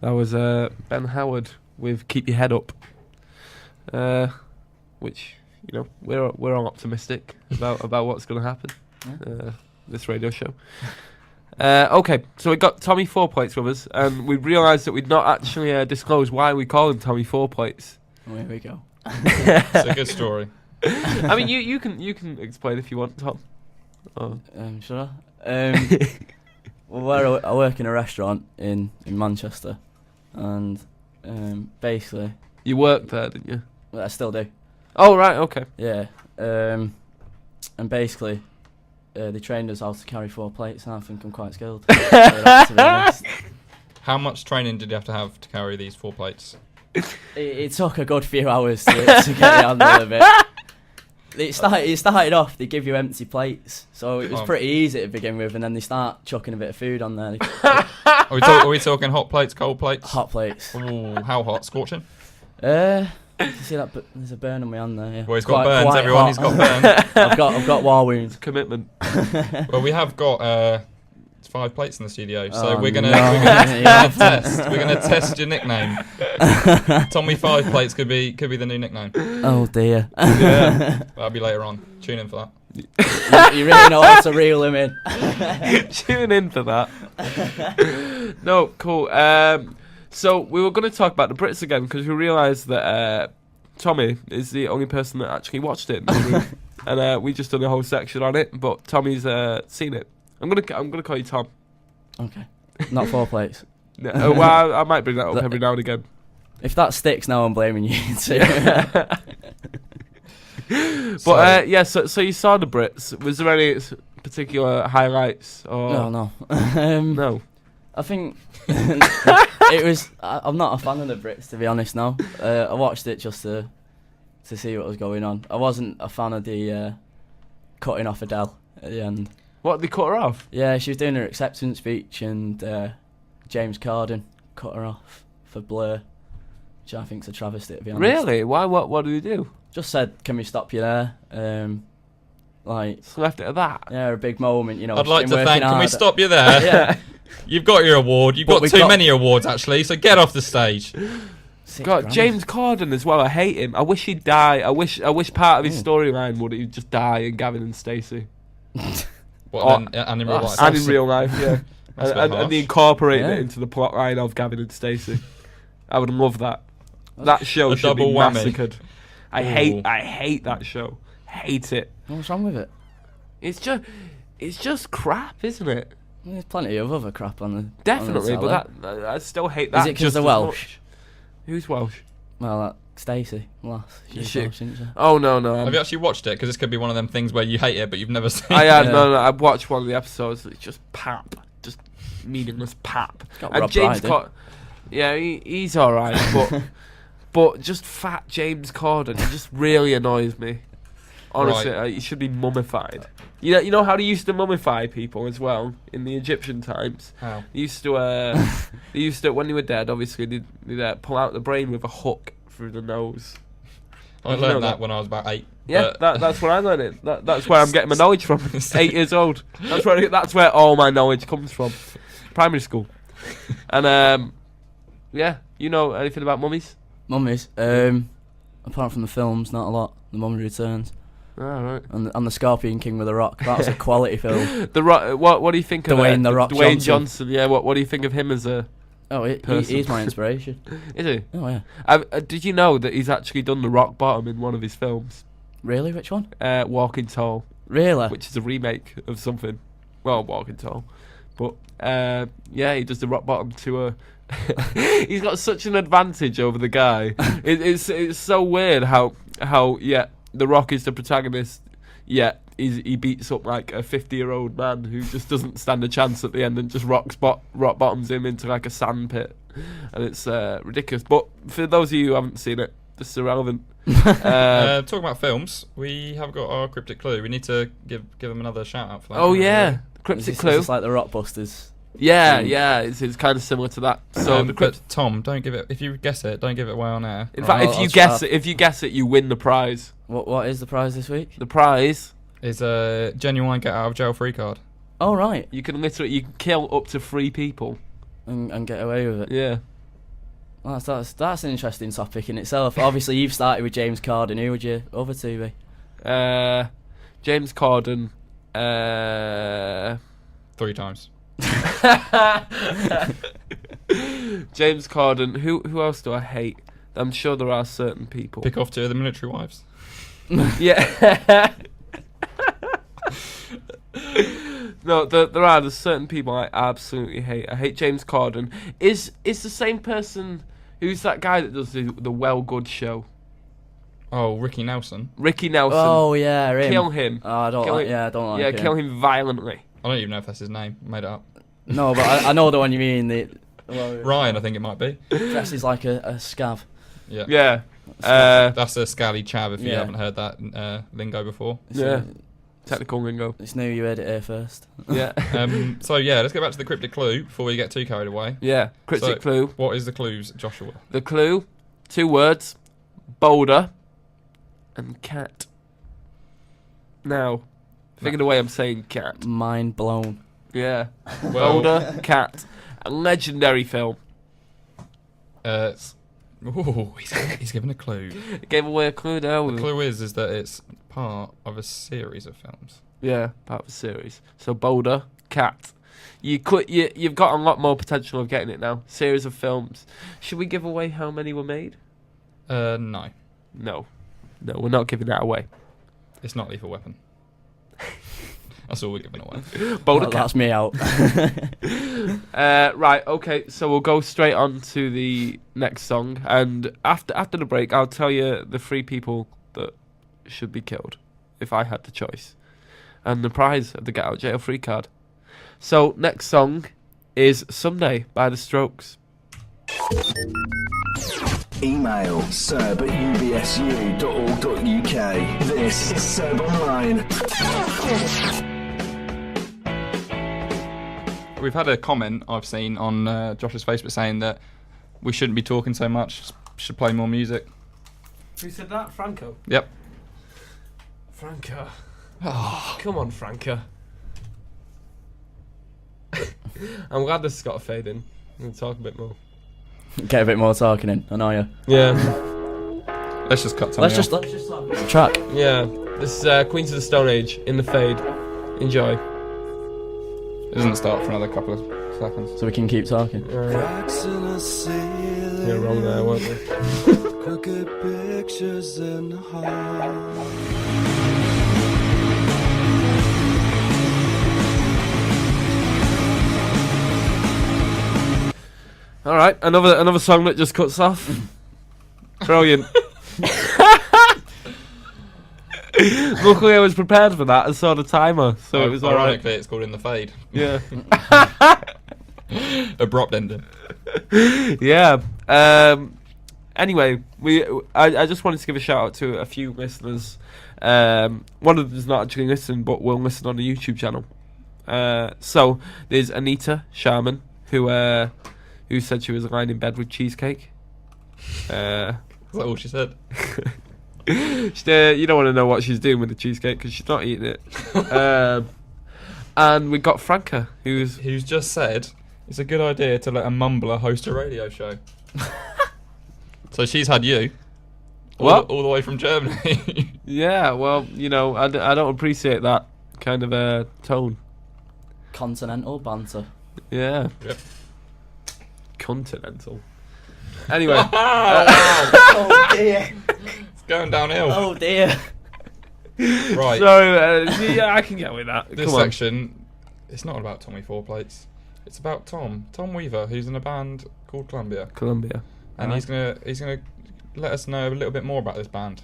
That was Ben Howard with "Keep Your Head Up," which we're all optimistic about what's going to happen. This radio show. Okay, so we got Tommy Four Plates with us, and we realised that we'd not actually disclosed why we call him Tommy Four Plates. Oh, here we go. It's a good story. I mean, you can explain if you want, Tom. Oh. Should I? Well, I work in a restaurant in Manchester, and basically... You worked there, didn't you? Well, I still do. Oh, right, okay. Yeah. And basically, they trained us how to carry 4 plates, and I think I'm quite skilled. To be honest. How much training did you have to carry these 4 plates? It took a good few hours to get it on there a bit. It started off, they give you empty plates, so it was pretty easy to begin with, and then they start chucking a bit of food on there. Are we talking hot plates, cold plates? Hot plates. Ooh, how hot? Scorching? You see that? But there's a burn on my hand there. Yeah. Well, he's got burns, everyone. Hot. He's got burns. I've got war wounds. Commitment. Well, we have got 5 plates in the studio, so we're gonna test. We're gonna test your nickname. Tommy 5 Plates could be the new nickname. Oh dear. Yeah, that'll be later on. Tune in for that. You really know how to reel him in. Tune in for that. No, cool. So we were going to talk about the Brits again because we realised that Tommy is the only person that actually watched it, and we just done a whole section on it. But Tommy's seen it. I'm gonna call you Tom. Okay. Not 4 plates. No, well, I might bring that up every now and again. If that sticks, now I'm blaming you too. But yeah, so you saw the Brits. Was there any particular highlights? Or No. No. I think it was. I'm not a fan of the Brits, to be honest. Now I watched it just to see what was going on. I wasn't a fan of the cutting off Adele at the end. What, they cut her off? Yeah, she was doing her acceptance speech, and James Corden cut her off for Blur, which I think's a travesty, to be honest. Really? Why? What did he do? Just said, "Can we stop you there?" Just left it at that. Yeah, a big moment, I'd like to thank. Can we stop you there? Yeah. You've got your award. You've got too many awards, actually. So get off the stage. God, James Corden as well. I hate him. I wish he'd die. I wish part of his storyline would he just die in Gavin and Stacey. And in real life. And in real life, yeah. and they incorporate it into the plot line of Gavin and Stacey. I would love that. That show should be massacred. I hate that show. Hate it. What's wrong with it? It's just crap, isn't it? There's plenty of other crap on the Definitely, on the but I still hate that. Is it because they're Welsh? Who's Welsh? Well, Stacey, lass. She's Welsh, isn't she? Oh no. Have you actually watched it? Because this could be one of them things where you hate it, but you've never seen. No. I watched one of the episodes. It's just pap, just meaningless pap. And James Corden, yeah, he's all right, but just fat James Corden, he just really annoys me. Honestly, he should be mummified. You know how they used to mummify people as well in the Egyptian times. How? They used to when they were dead. Obviously, they'd pull out the brain with a hook through the nose. I learned that when I was about 8. Yeah, that's where I learned it. That's where I'm getting my knowledge from. 8 years old. That's where all my knowledge comes from. Primary school. And yeah, you know anything about mummies? Mummies? Apart from the films, not a lot. The Mummy Returns. Oh, right. And the Scorpion King with the Rock. That was a quality film. The Rock. What do you think of Dwayne the Rock Dwayne Johnson? Yeah. What do you think of him as a? Oh, he's my inspiration. Is he? Oh yeah. Did you know that he's actually done the rock bottom in one of his films? Really? Which one? Walking Tall. Really? Which is a remake of something. Well, Walking Tall, but yeah, he does the rock bottom to a. He's got such an advantage over the guy. It's so weird how The Rock is the protagonist, yet he beats up like a 50-year-old man who just doesn't stand a chance at the end and just rock bottoms him into like a sand pit, and it's ridiculous. But for those of you who haven't seen it, this is irrelevant. Talking about films, we have got our Cryptic Clue. We need to give them another shout out for that. Oh yeah, Cryptic Clue. It's like the Rockbusters. Yeah, it's kind of similar to that. So but Tom, don't give it. If you guess it, don't give it away on air. In fact, if you guess it, you win the prize. What is the prize this week? The prize is a genuine get out of jail free card. Oh right. You can kill up to 3 people and get away with it. Yeah. Well, that's an interesting topic in itself. Obviously, you've started with James Corden. Who would you other two be? James Corden. 3 times. James Corden. Who else do I hate? I'm sure there are certain people. Pick off 2 of the military wives. Yeah. No, there's certain people I absolutely hate. I hate James Corden. Is the same person who's that guy that does the Well Good show? Oh, Ricky Nelson. Ricky Nelson. Oh yeah, him. Kill him. Oh, I don't Kill like. him. Yeah, I don't like. Yeah, him. kill him violently. I don't even know if that's his name. I made it up. No, but I know the one you mean. Ryan, I think it might be. Dresses like a scav. Yeah. Yeah. That's a scally chav if you Yeah. haven't heard that lingo before. Yeah. Technical lingo. It's new you heard it here first. Yeah. So yeah, let's get back to the cryptic clue before we get too carried away. Yeah. Cryptic So- clue. What is the clues, Joshua? The clue. 2 words. Boulder. And cat. Now, figure the way I'm saying cat. Mind blown. Yeah. Well, Boulder, cat. A legendary film. He's given a clue. Gave away a clue there. The clue is that it's part of a series of films. Yeah, part of a series. So Boulder, cat. You've got a lot more potential of getting it now. Series of films. Should we give away how many were made? No. No, we're not giving that away. It's not Lethal Weapon. That's all we're giving away. Boulder, Well, cat. that's me out. Right, okay, so we'll go straight on to the next song, and after the break, I'll tell you the 3 people that should be killed, if I had the choice, and the prize of the Get Out of Jail Free card. So, next song is Someday by The Strokes. Email serb@ubsu.org.uk. This is Serb Online. We've had a comment I've seen on Josh's Facebook saying that we shouldn't be talking so much, should play more music. Who said that? Franco? Yep. Franco. Oh, come on, Franco. I'm glad this has got a fade in. I'm going to talk a bit more. Get a bit more talking in. I know you. Yeah. Let's just cut. Let's just talk about the track. Yeah. This is Queens of the Stone Age in the fade. Enjoy. It doesn't start for another couple of seconds. So we can keep talking. Yeah, wrong there, weren't we? Crooked pictures in the heart. All right, another song that just cuts off. Brilliant. Luckily, I was prepared for that and saw the timer, so it was all right. Ironically, it's called In the Fade. Yeah. Abrupt ending. Yeah. Anyway, I just wanted to give a shout out to a few listeners. One of them's not actually listening, but will listen on the YouTube channel. So there's Anita Sharman, who said she was lying in bed with cheesecake. Is that all she said? You don't want to know what she's doing with the cheesecake because she's not eating it. And we got Franca, who's just said it's a good idea to let a mumbler host a radio show. So she's had you. All the way from Germany. yeah. Well, I don't appreciate that kind of tone. Continental banter. Yeah. Yep. Continental. Anyway. Oh dear. It's going downhill. Oh dear. Right. So yeah, I can get with that. This Come on. section, it's not about Tommy Four Plates. It's about Tom Weaver, who's in a band called Columbia, Columbia. and he's gonna let us know a little bit more about this band.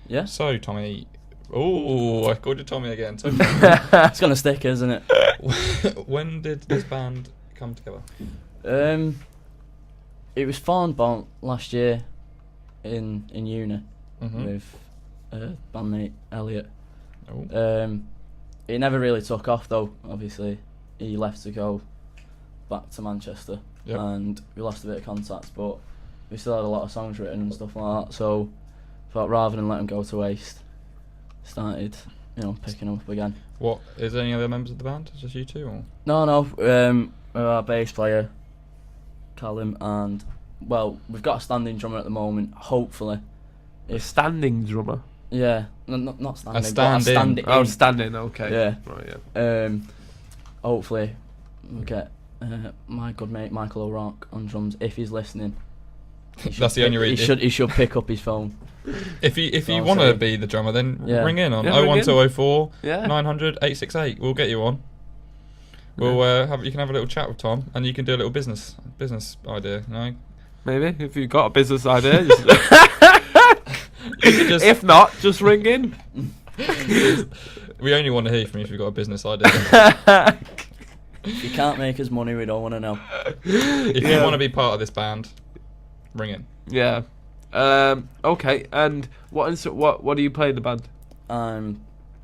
Yeah. So Tommy, I called you Tommy again. So It's gonna stick, isn't it? when did this band come together? It was formed about last year in uni Mm-hmm. with bandmate Elliot. Oh. It never really took off though. Obviously, he left to go back to Manchester, Yep. and we lost a bit of contact. But we still had a lot of songs written and stuff like that. So, thought rather than let him go to waste, started picking him up again. What is there any other members of the band? Just you two? Or? No. Our bass player, Callum, and well, we've got a standing drummer at the moment. Hopefully, A standing drummer. yeah, not standing, but stand-in. stand-in. Oh, standing. Okay. Yeah. Right. Yeah. Hopefully, we'll get my good mate Michael O'Rourke on drums if he's listening. That's the only reason. He should pick up his phone. If you I'll want to say. be the drummer, then Yeah. ring in on Yeah, ring in. 01204 Yeah. 900 868. We'll get you on. We'll you can have a little chat with Tom, and you can do a little business idea. You know? Maybe if you've got a business idea. Just You could just- if not, just ring in. we only want to hear from you if you've got a business idea. If you can't make us money, we don't want to know. If you Yeah. want to be part of this band, ring in. Yeah. Okay. And what do you play in the band?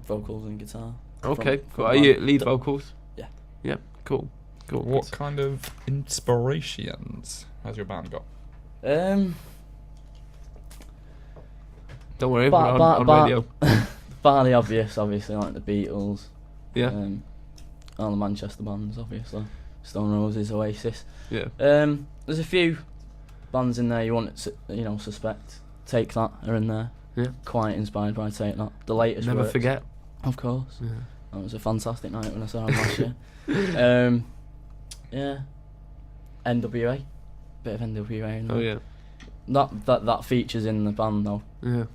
Vocals and guitar. Okay. From Cool. Are you lead the- vocals? Yeah. Yeah. Cool. Cool. What kind of inspirations has your band got? Don't worry, Ba- we're ba- on ba- radio. Bar the obvious, obviously, like the Beatles. Yeah. All the Manchester bands, obviously. Stone Roses, Oasis. Yeah. There's a few bands in there you wouldn't, suspect. Take That are in there. Yeah. Quite inspired by Take That. The latest Never works, forget. of course. Yeah. That was a fantastic night when I saw them last year. Yeah. NWA. Bit of NWA in there. Oh yeah. That features in the band though. Yeah.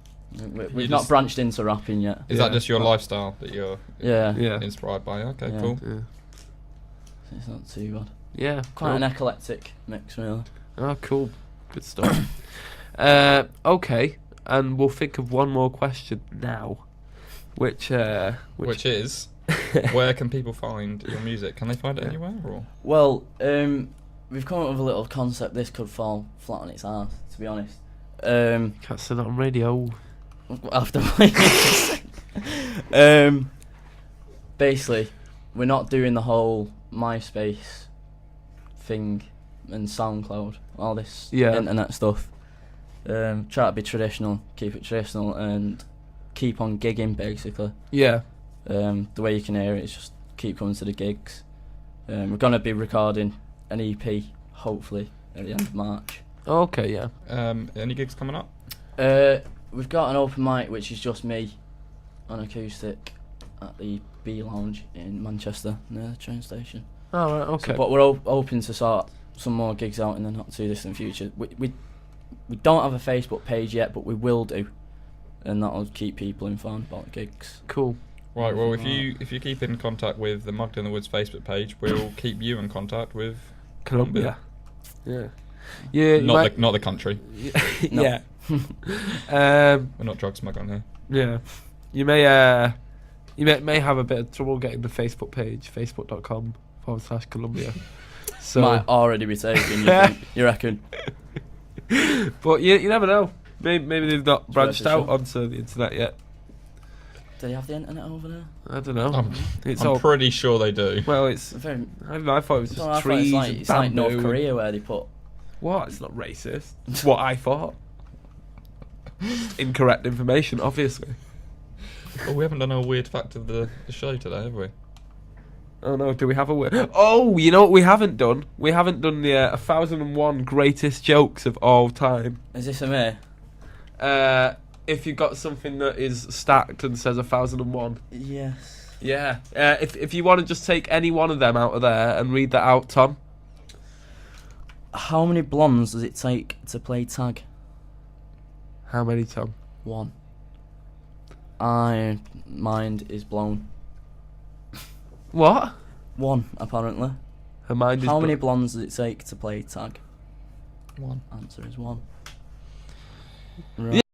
We've not branched into rapping yet. Is Yeah. that just your lifestyle that you're Yeah. Yeah. inspired by? Okay, Yeah. cool. Yeah. It's not too bad. Yeah. Quite cool. an eclectic mix, really. Oh, cool. Good stuff. Okay, and we'll think of one more question now, which Which is, where can people find your music? Can they find it anywhere? Or? Well, we've come up with a little concept. This could fall flat on its ass, to be honest. can't say that on radio. After basically, we're not doing the whole MySpace thing and SoundCloud, all this Yeah. internet stuff. Try to be traditional, keep it traditional, and keep on gigging, basically. Yeah. The way you can hear it is just keep coming to the gigs. We're going to be recording an EP, hopefully, at the end of March. Okay. Yeah. Any gigs coming up? We've got an open mic, which is just me on acoustic at the B Lounge in Manchester, near the train station. Oh right. Okay. So, but we're hoping to sort some more gigs out in the not too distant future. We don't have a Facebook page yet, but we will do, and that'll keep people informed about gigs. Cool. Right. Well, if you keep in contact with the Mugged in the Woods Facebook page, we'll keep you in contact with Colombia. Yeah. Yeah. not the country. No. Yeah. We're not drug smuggling here. Yeah. You may have a bit of trouble getting the Facebook page, facebook.com/Colombia. So, Might already be taken. You reckon? but you never know. Maybe they've not It's branched worth a out shot. onto the internet yet. Do they have the internet over there? I don't know. It's I'm all pretty sure they do. well. It's Very. I don't know. I thought it was just I thought trees. it's like and North bamboo. Korea where they put. What? It's not racist. It's what I thought. Incorrect information, obviously. Oh, we haven't done a weird fact of the show today, have we? Oh no, do we have a word? Oh, you know what we haven't done? We haven't done the 1001 greatest jokes of all time. Is this a me? If you got something that is stacked and says 1001. Yes. Yeah. If you want to just take any one of them out of there and read that out, Tom. How many blondes does it take to play tag? How many, Tom? 1. Mind is blown. What? 1, apparently. Her mind is How many blondes does it take to play tag? 1. Answer is 1. Yeah. Right.